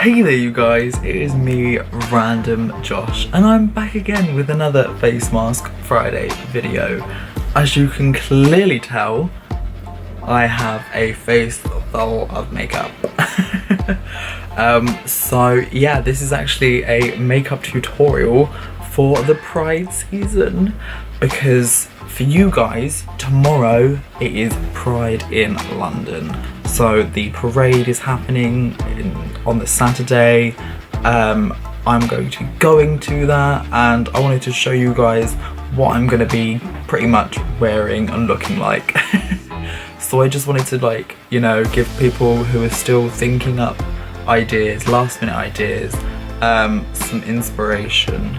Hey there you guys, it is me, RandomJosh, and I'm back again with another Face Mask Friday video. As you can clearly tell, I have a face full of makeup. So yeah, this is actually a makeup tutorial for the Pride season, because for you guys, tomorrow it is Pride in London. So the parade is happening on the Saturday. I'm going to be going to that, and I wanted to show you guys what I'm going to be pretty much wearing and looking like. So I just wanted to give people who are still thinking up ideas, last minute ideas, some inspiration.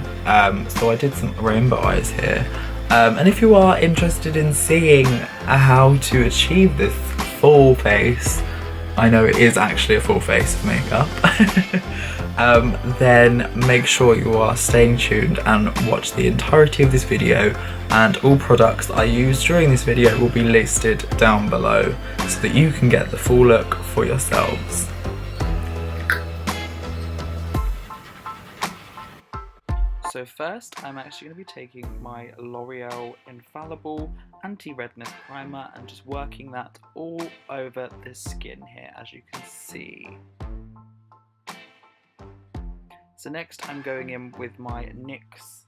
So I did some rainbow eyes here. And if you are interested in seeing how to achieve this full face, I know it is actually a full face of makeup, then make sure you are staying tuned and watch the entirety of this video, and all products that I use during this video will be listed down below so that you can get the full look for yourselves. So first, I'm actually going to be taking my L'Oreal Infallible Anti-Redness Primer and just working that all over the skin here, as you can see. So next, I'm going in with my NYX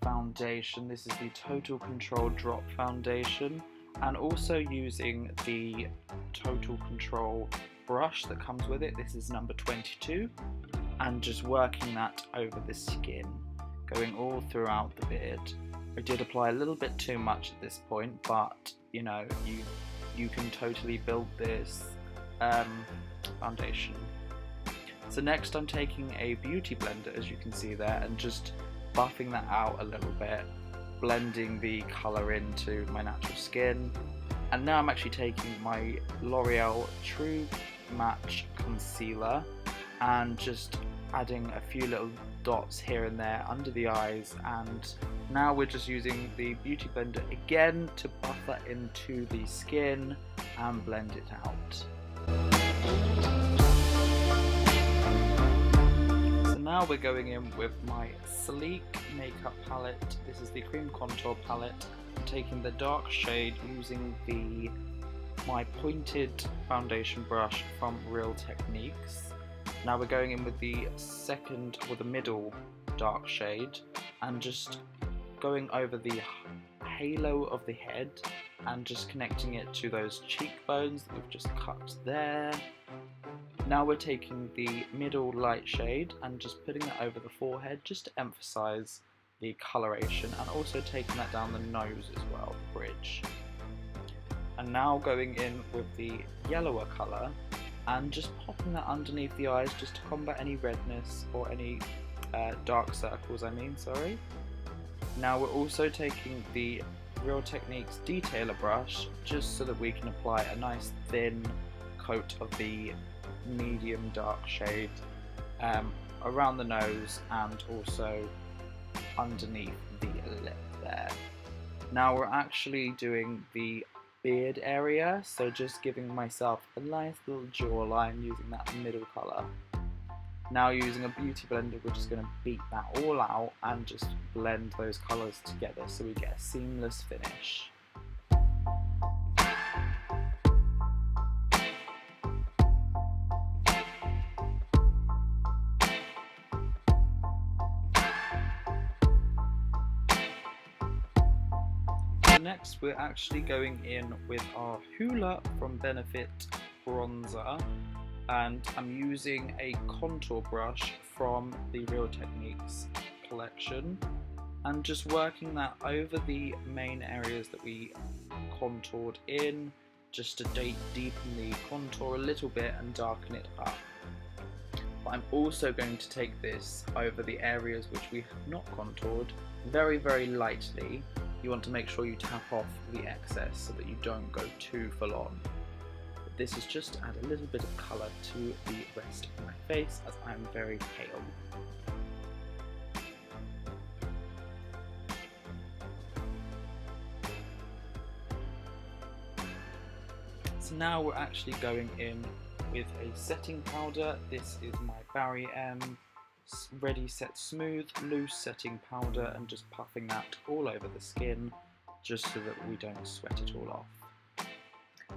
foundation. This is the Total Control Drop Foundation, and also using the Total Control brush that comes with it. This is number 22. And just working that over the skin, going all throughout the beard. I did apply a little bit too much at this point, but you know, you can totally build this foundation. So next I'm taking a beauty blender, as you can see there, and just buffing that out a little bit, blending the colour into my natural skin. And now I'm actually taking my L'Oreal True Match Concealer and just adding a few little dots here and there under the eyes, and now we're just using the beauty blender again to buff that into the skin and blend it out. So now we're going in with my Sleek makeup palette. This is the Cream Contour palette. I'm taking the dark shade using my pointed foundation brush from Real Techniques. Now we're going in with the second, or the middle dark shade, and just going over the halo of the head and just connecting it to those cheekbones that we've just cut there. Now we're taking the middle light shade and just putting that over the forehead just to emphasize the coloration, and also taking that down the nose as well, the bridge. And now going in with the yellower colour and just popping that underneath the eyes just to combat any redness or any dark circles, sorry. Now we're also taking the Real Techniques Detailer brush just so that we can apply a nice thin coat of the medium dark shade around the nose and also underneath the lip there. Now we're actually doing the beard area, so just giving myself a nice little jawline using that middle colour. Now using a beauty blender, we're just going to beat that all out and just blend those colours together so we get a seamless finish. Next we're actually going in with our Hoola from Benefit bronzer, and I'm using a contour brush from the Real Techniques collection and just working that over the main areas that we contoured in, just to deepen the contour a little bit and darken it up. But I'm also going to take this over the areas which we have not contoured very, very lightly. You want to make sure you tap off the excess so that you don't go too full on. But this is just to add a little bit of colour to the rest of my face, as I'm very pale. So now we're actually going in with a setting powder. This is my Barry M Ready Set Smooth loose setting powder, and just puffing that all over the skin just so that we don't sweat it all off.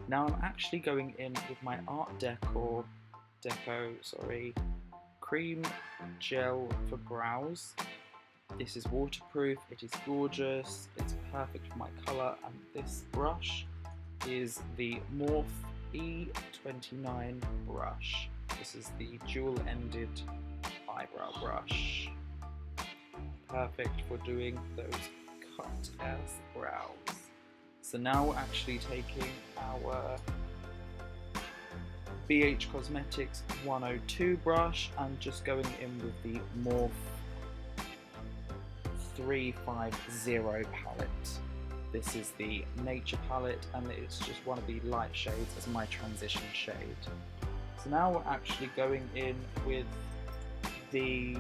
Now I'm actually going in with my Art Deco cream gel for brows. This is waterproof, it is gorgeous, it's perfect for my colour, and this brush is the Morphe E29 brush. This is the dual-ended eyebrow brush. Perfect for doing those cut-ass brows. So now we're actually taking our BH Cosmetics 102 brush and just going in with the Morphe 350 palette. This is the Nature palette, and it's just one of the light shades as my transition shade. So now we're actually going in with the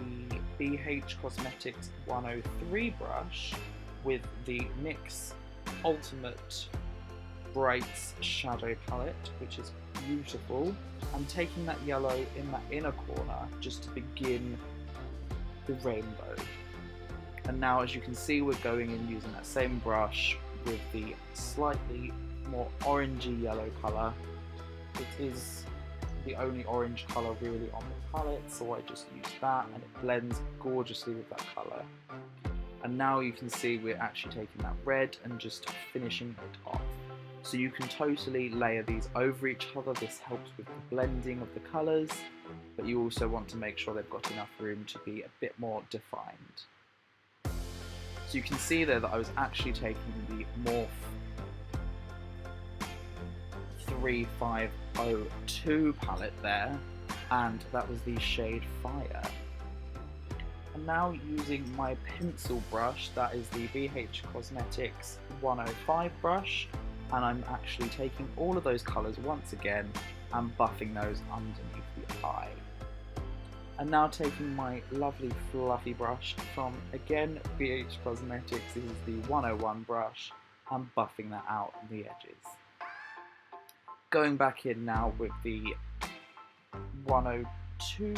BH Cosmetics 103 brush with the NYX Ultimate Brights Shadow Palette, which is beautiful. I'm taking that yellow in that inner corner just to begin the rainbow. And now, as you can see, we're going in using that same brush with the slightly more orangey yellow colour. It is the only orange colour really on the palette, so I just use that, and it blends gorgeously with that colour. And now you can see we're actually taking that red and just finishing it off. So you can totally layer these over each other. This helps with the blending of the colours, but you also want to make sure they've got enough room to be a bit more defined. So you can see there that I was actually taking the Morphe 3502 palette there, and that was the shade Fire. And now using my pencil brush, that is the BH Cosmetics 105 brush, and I'm actually taking all of those colours once again and buffing those underneath the eye. And now taking my lovely fluffy brush from, again, BH Cosmetics, this is the 101 brush, and buffing that out on the edges. Going back in now with the 102,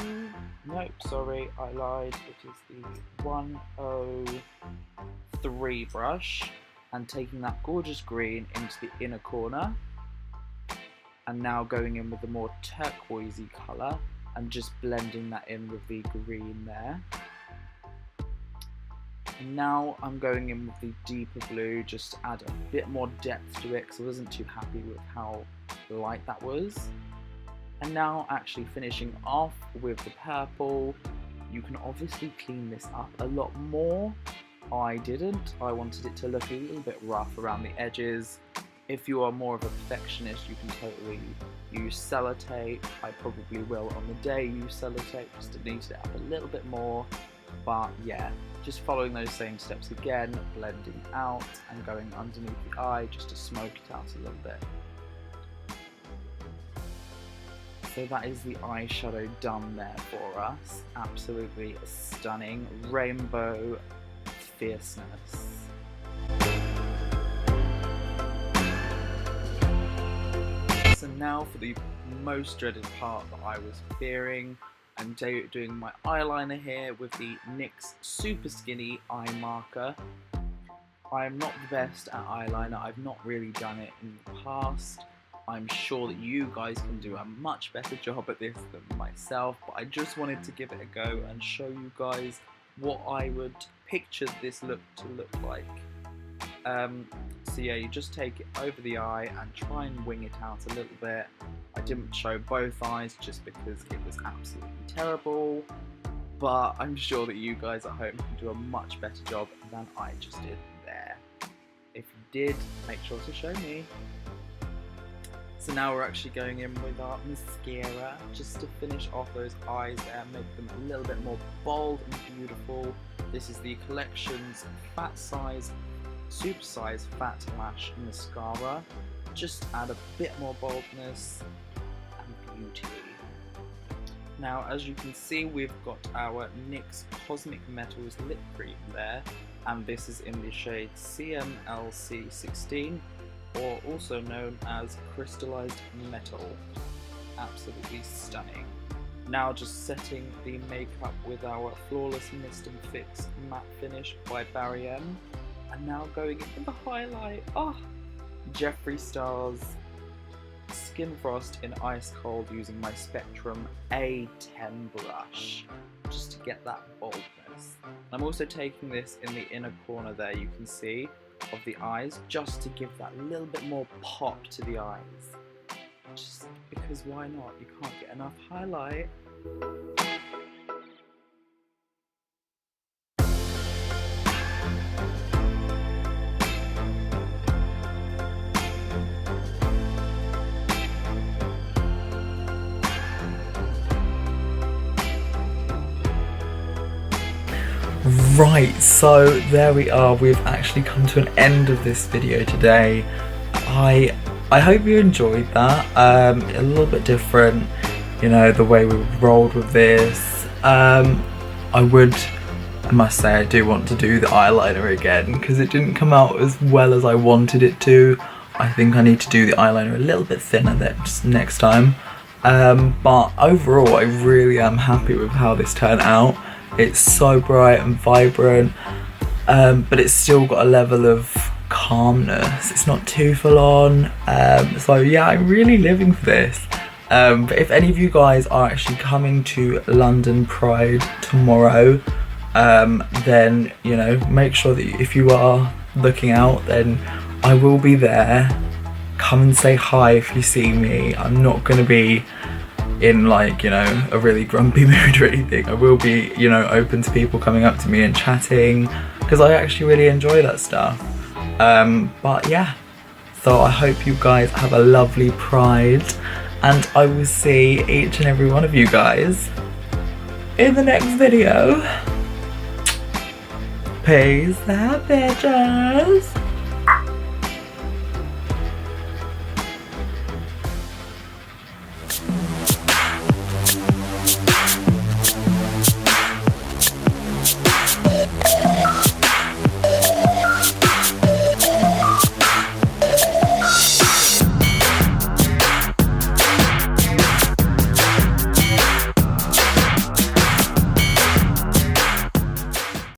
nope, sorry, I lied, it is the 103 brush, and taking that gorgeous green into the inner corner, and now going in with the more turquoisey colour, and just blending that in with the green there. And now I'm going in with the deeper blue just to add a bit more depth to it, because I wasn't too happy with how light that was. And now actually finishing off with the purple. You can obviously clean this up a lot more. I didn't. I wanted it to look a little bit rough around the edges. If you are more of a perfectionist, you can totally use sellotape. I probably will on the day use sellotape just to neaten it up a little bit more. But yeah, just following those same steps again, blending out and going underneath the eye just to smoke it out a little bit. So that is the eyeshadow done there for us. Absolutely stunning rainbow fierceness. So now for the most dreaded part that I was fearing. I'm doing my eyeliner here with the NYX Super Skinny Eye Marker. I am not the best at eyeliner. I've not really done it in the past. I'm sure that you guys can do a much better job at this than myself, but I just wanted to give it a go and show you guys what I would picture this look to look like. So yeah, you just take it over the eye and try and wing it out a little bit. I didn't show both eyes just because it was absolutely terrible, but I'm sure that you guys at home can do a much better job than I just did there. If you did, make sure to show me. So now we're actually going in with our mascara just to finish off those eyes there, make them a little bit more bold and beautiful. This is the Collection's Fat Size Super Size Fat Lash Mascara. Just add a bit more boldness and beauty. Now, as you can see, we've got our NYX Cosmic Metals Lip Cream there, and this is in the shade CMLC16, or also known as Crystallized Metal. absolutely stunning. Now just setting the makeup with our Flawless Mist and Fix matte finish by Barry M. And now going into the highlight, Jeffree Star's Skin Frost in Ice Cold using my Spectrum A10 brush, just to get that boldness. I'm also taking this in the inner corner there, you can see, of the eyes, just to give that little bit more pop to the eyes. Just because why not? You can't get enough highlight. Right, so there we are. We've actually come to an end of this video today. I hope you enjoyed that. A little bit different, you know, the way we rolled with this. I must say I do want to do the eyeliner again because it didn't come out as well as I wanted it to. I think I need to do the eyeliner a little bit thinner next time. But overall I really am happy with how this turned out. It's so bright and vibrant, but it's still got a level of calmness. It's not too full on. So yeah, I'm really living for this. But if any of you guys are actually coming to London Pride tomorrow, then, you know, make sure that if you are looking out, then I will be there. Come and say hi if you see me. I'm not going to be in, like, you know, a really grumpy mood or anything. I will be, you know, open to people coming up to me and chatting, because I actually really enjoy that stuff. But yeah, so I hope you guys have a lovely Pride, and I will see each and every one of you guys in the next video. Peace out, bitches.